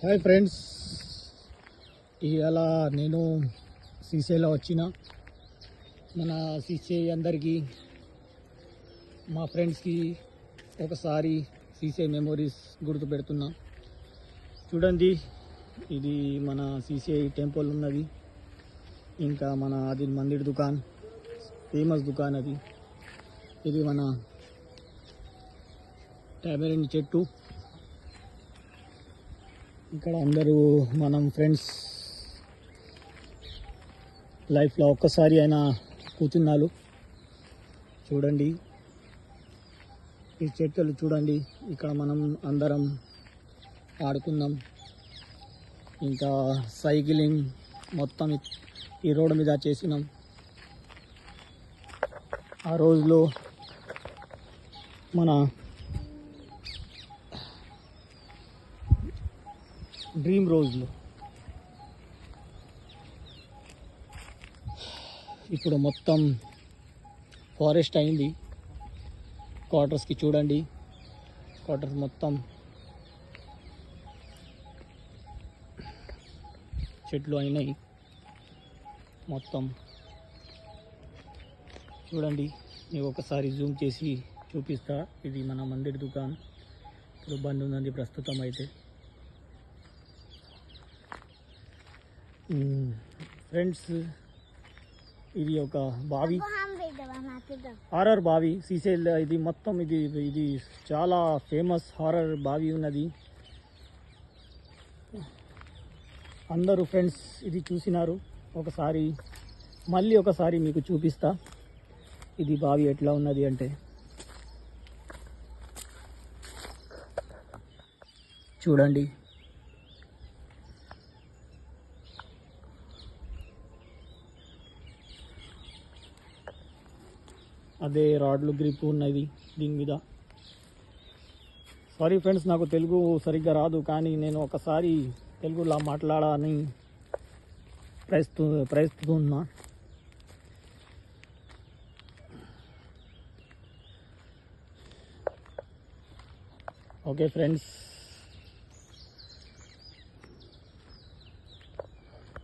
Hi friends, ఇవాళ నేను శ్రీశైలం వచ్చిన. మన శ్రీశైలం అందరికీ, మా ఫ్రెండ్స్కి ఒకసారి శ్రీశైలం మెమోరీస్ గుర్తు పెడుతున్నా. చూడండి, ఇది మన శ్రీశైలం టెంపుల్ ఉన్నది. ఇంకా మన ఆదిల్ మందిర్ దుకాన్, ఫేమస్ దుకాన్ అది. ఇది మన టామరిన్ చెట్టు. ఇక్కడ అందరూ మనం ఫ్రెండ్స్ లైఫ్లో ఒక్కసారి అయినా కూర్చున్నారు. చూడండి, ఈ చెట్లు చూడండి. ఇక్కడ మనం అందరం ఆడుకుందాం. ఇంకా సైక్లింగ్ మొత్తం ఈ రోడ్డు మీద చేసినాం. ఆ రోజులో మన డ్రీమ్ రోజులు. ఇప్పుడు మొత్తం ఫారెస్ట్ అయింది. క్వార్టర్స్కి చూడండి, క్వార్టర్స్ మొత్తం చెట్లు అయినాయి. మొత్తం చూడండి, నేను ఒకసారి జూమ్ చేసి చూపిస్తా. ఇది మన మందిర్ దుకాన్. ఇప్పుడు బంద్ ఉన్నది ప్రస్తుతం అయితే. ఫ్రెండ్స్, ఇది ఒక బావి, హారర్ బావి. శ్రీశైలం ఇది మొత్తం ఇది చాలా ఫేమస్ హారర్ బావి ఉన్నది. అందరూ ఫ్రెండ్స్ ఇది చూసినారు. మళ్ళీ ఒకసారి మీకు చూపిస్తా ఇది బావి ఎట్లా ఉన్నది అంటే. చూడండి, అదే రాడ్లు గ్రిప్ ఉన్నది దీని మీద. సారీ ఫ్రెండ్స్, నాకు తెలుగు సరిగ్గా రాదు, కానీ నేను ఒకసారి తెలుగులో మాట్లాడాలని ప్రయత్నిస్తున్నా. Okay friends.